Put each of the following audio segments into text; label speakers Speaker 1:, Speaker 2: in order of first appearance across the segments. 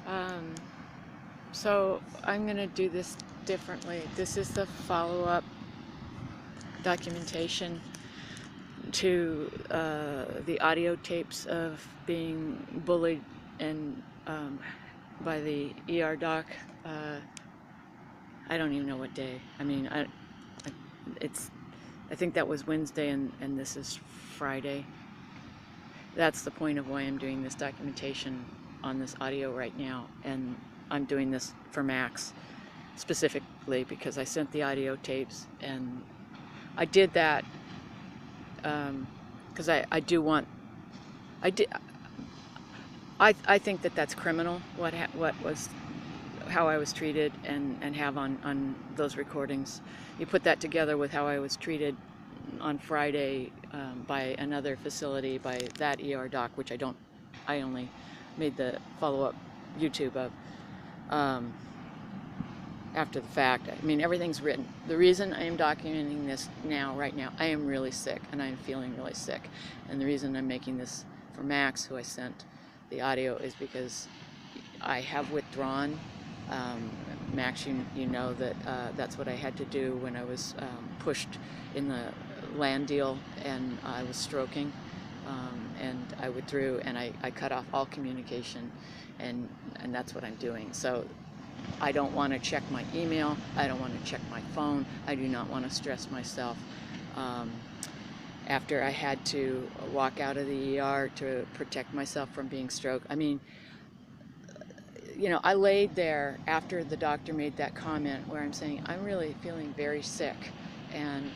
Speaker 1: Um, so I'm going to do this differently. This is the follow-up documentation to the audio tapes of being bullied and by the ER doc. Uh, I don't even know what day. I mean, it's. I think that was Wednesday, and this is Friday. That's the point of why I'm doing this documentation on this audio right now, and I'm doing this for Max specifically because I sent the audio tapes, and I did that because I do want. I did. I think that that's criminal. What was how I was treated and have on those recordings. You put that together with how I was treated on Friday by another facility, by that ER doc, which I only made the follow-up YouTube of after the fact. I mean, everything's written. The reason I am documenting this right now, I am really sick, and I am feeling really sick. And the reason I'm making this for Max, who I sent the audio, is because I have withdrawn. Max, you know that that's what I had to do when I was pushed in the land deal and I was stroking, and I withdrew and I cut off all communication, and that's what I'm doing. So I don't want to check my email, I don't want to check my phone, I do not want to stress myself. After I had to walk out of the ER to protect myself from being stroked, I mean, you know, I laid there after the doctor made that comment where I'm saying I'm really feeling very sick, and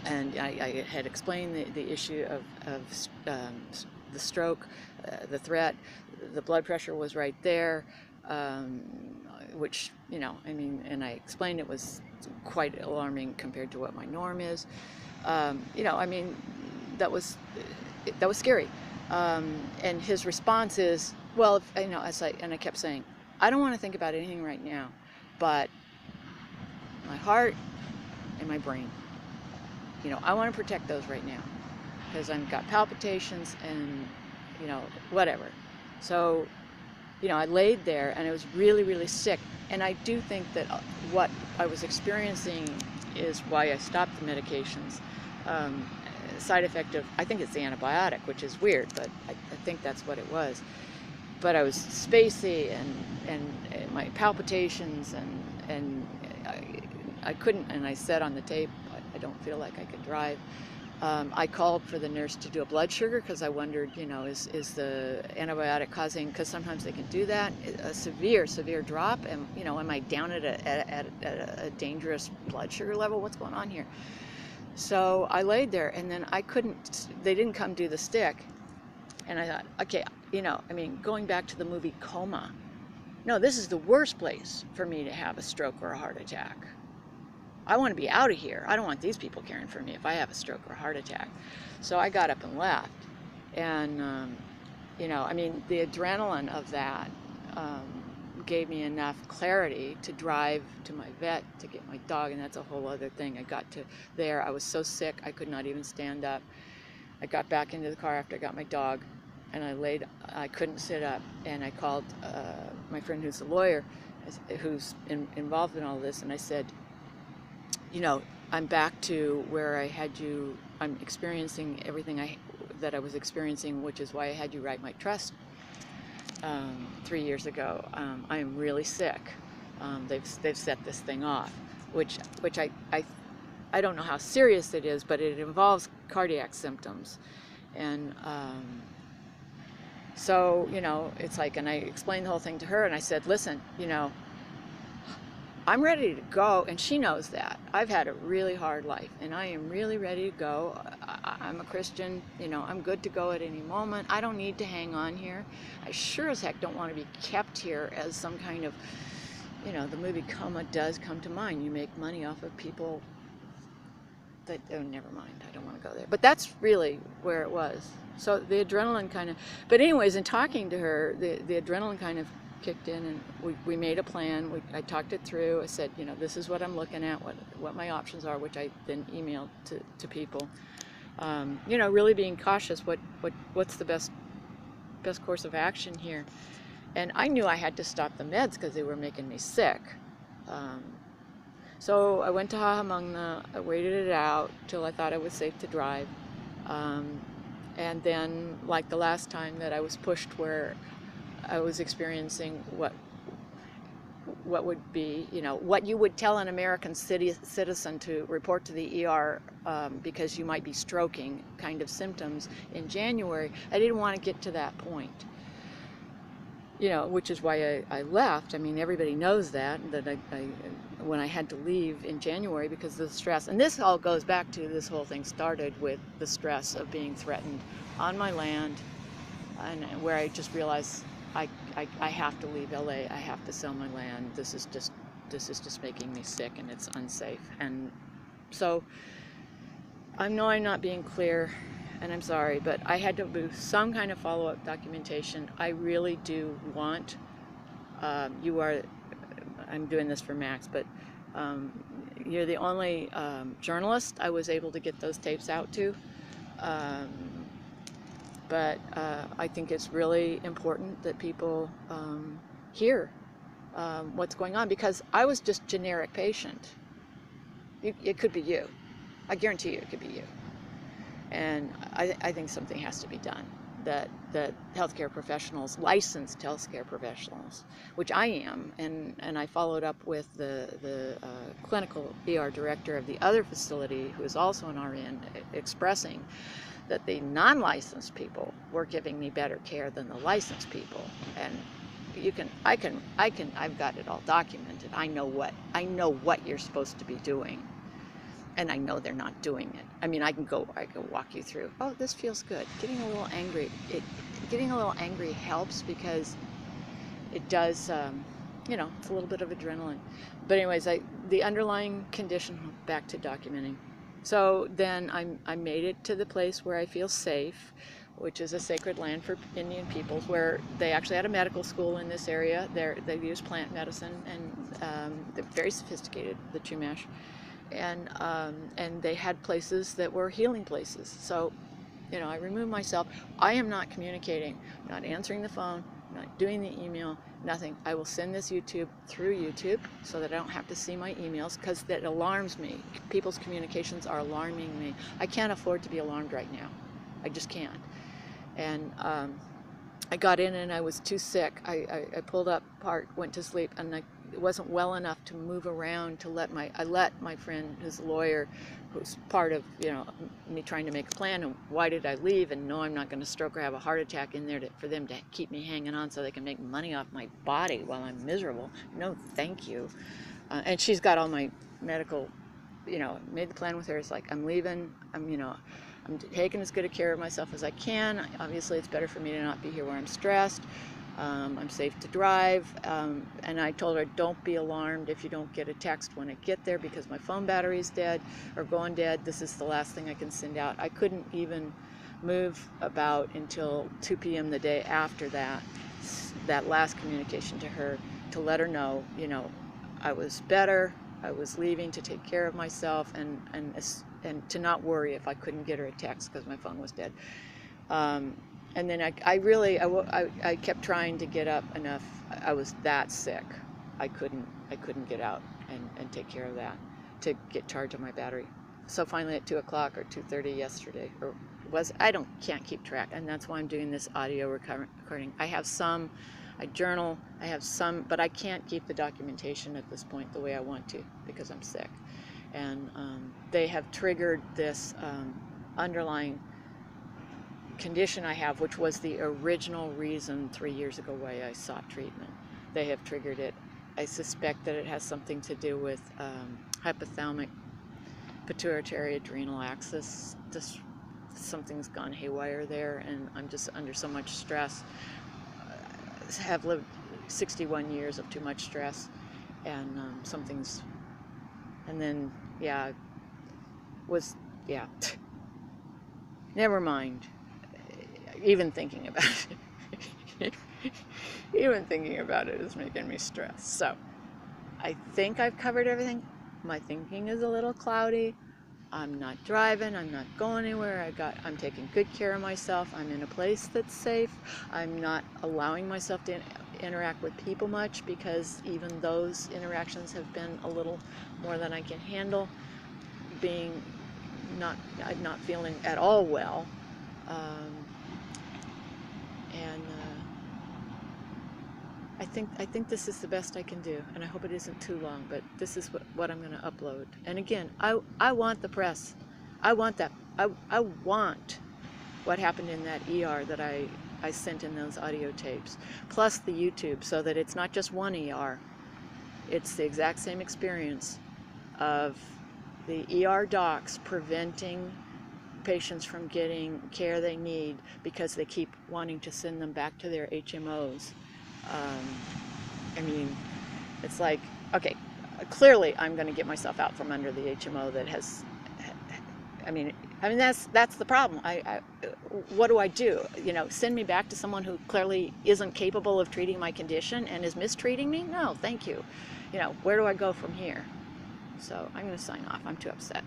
Speaker 1: I had explained the issue of the stroke, the threat, the blood pressure was right there, which, you know, I mean, and I explained it was quite alarming compared to what my norm is. You know, I mean, that was scary. And his response is, well, you know, and I kept saying, I don't want to think about anything right now, but my heart and my brain, you know, I want to protect those right now because I've got palpitations and, you know, whatever. So, you know, I laid there and I was really, really sick. And I do think that what I was experiencing is why I stopped the medications. Side effect of, I think it's the antibiotic, which is weird, but I think that's what it was. But I was spacey and my palpitations and I couldn't, and I said on the tape, I don't feel like I could drive. I called for the nurse to do a blood sugar because I wondered, you know, is the antibiotic causing, because sometimes they can do that, a severe drop, and, you know, am I down at a dangerous blood sugar level? What's going on here? So I laid there, and then they didn't come do the stick. And I thought, okay, you know, I mean, going back to the movie Coma, no, this is the worst place for me to have a stroke or a heart attack. I want to be out of here. I don't want these people caring for me if I have a stroke or a heart attack. So I got up and left. And, you know, I mean, the adrenaline of that gave me enough clarity to drive to my vet to get my dog, and that's a whole other thing. I got to there, I was so sick, I could not even stand up. I got back into the car after I got my dog, and I couldn't sit up, and I called my friend who's a lawyer, who's involved in all this, and I said, you know, I'm back to where I'm experiencing everything that I was experiencing, which is why I had you write my trust 3 years ago. I am really sick. They've set this thing off, which I don't know how serious it is, but it involves cardiac symptoms. And so, you know, it's like, and I explained the whole thing to her, and I said, listen, you know, I'm ready to go, and she knows that. I've had a really hard life, and I am really ready to go. I'm a Christian, you know, I'm good to go at any moment. I don't need to hang on here. I sure as heck don't want to be kept here as some kind of, you know, the movie Coma does come to mind. You make money off of people that, oh, never mind, I don't want to go there. But that's really where it was. So the adrenaline kind of, but anyways, in talking to her, the adrenaline kind of kicked in, and we made a plan. I talked it through. I said, you know, this is what I'm looking at, what my options are, which I then emailed to people. You know, really being cautious. What's the best course of action here? And I knew I had to stop the meds because they were making me sick. Um, so I went to Hahamungna, I waited it out till I thought it was safe to drive. Um, and then, like the last time that I was pushed where I was experiencing what would be, what you would tell an American citizen to report to the ER because you might be stroking kind of symptoms in January. I didn't want to get to that point, which is why I left. I mean, everybody knows that when I had to leave in January because of the stress. And this all goes back to this whole thing started with the stress of being threatened on my land, and where I just realized I have to leave LA. I have to sell my land. This is just making me sick, and it's unsafe. And so I know I'm not being clear, and I'm sorry, but I had to do some kind of follow-up documentation. I really do want, I'm doing this for Max, but you're the only journalist I was able to get those tapes out to. But I think it's really important that people hear what's going on, because I was just generic patient. It could be you. I guarantee you it could be you. And I think something has to be done. That healthcare professionals, licensed healthcare professionals, which I am, and I followed up with the clinical ER director of the other facility, who is also an RN, expressing that the non-licensed people were giving me better care than the licensed people. And I've got it all documented. I know what you're supposed to be doing, and I know they're not doing it. I mean, I can walk you through. Oh, this feels good. Getting a little angry. Getting a little angry helps, because it does. It's a little bit of adrenaline. But anyways, the underlying condition. Back to documenting. So then I made it to the place where I feel safe, which is a sacred land for Indian peoples, where they actually had a medical school in this area. They use plant medicine, and they're very sophisticated, the Chumash, and they had places that were healing places. So, I removed myself. I am not communicating, not answering the phone, not doing the email, nothing. I will send this through YouTube so that I don't have to see my emails, because that alarms me. People's communications are alarming me. I can't afford to be alarmed right now. I just can't. And I got in and I was too sick. I pulled up, went to sleep, and it wasn't well enough to move around to let my friend, who's a lawyer, who's part of me trying to make a plan. And why did I leave? And no, I'm not going to stroke or have a heart attack in there for them to keep me hanging on so they can make money off my body while I'm miserable. No, thank you. And she's got all my medical, made the plan with her. It's like, I'm leaving. I'm taking as good a care of myself as I can. Obviously, it's better for me to not be here where I'm stressed. I'm safe to drive, and I told her, don't be alarmed if you don't get a text when I get there, because my phone battery is dead or going dead. This is the last thing I can send out. I couldn't even move about until 2 p.m. the day after that last communication to her, to let her know, I was better, I was leaving to take care of myself, and to not worry if I couldn't get her a text because my phone was dead. And then I kept trying to get up enough. I was that sick. I couldn't get out and take care of that, to get charge of my battery. So finally at 2 o'clock or 2:30 yesterday, can't keep track. And that's why I'm doing this audio recording. I journal, I have some, but I can't keep the documentation at this point the way I want to, because I'm sick. And they have triggered this underlying condition I have, which was the original reason 3 years ago why I sought treatment. They have triggered it. I suspect that it has something to do with hypothalamic pituitary adrenal axis. Just something's gone haywire there, and I'm just under so much stress. I have lived 61 years of too much stress, and never mind. Even thinking about it, is making me stressed. So I think I've covered everything. My thinking is a little cloudy. I'm not driving. I'm not going anywhere. I'm taking good care of myself. I'm in a place that's safe. I'm not allowing myself to interact with people much, because even those interactions have been a little more than I can handle, being not feeling at all well. And I think this is the best I can do, and I hope it isn't too long, but this is what I'm going to upload. And again, I want the press. I want that. I want what happened in that ER that I sent in those audio tapes, plus the YouTube, so that it's not just one ER. It's the exact same experience of the ER docs preventing patients from getting care they need because they keep wanting to send them back to their HMOs. I mean, it's like, okay, clearly I'm going to get myself out from under the HMO that has, I mean that's the problem. What do I do? You know, send me back to someone who clearly isn't capable of treating my condition and is mistreating me? No, thank you. You know, where do I go from here? So I'm going to sign off. I'm too upset.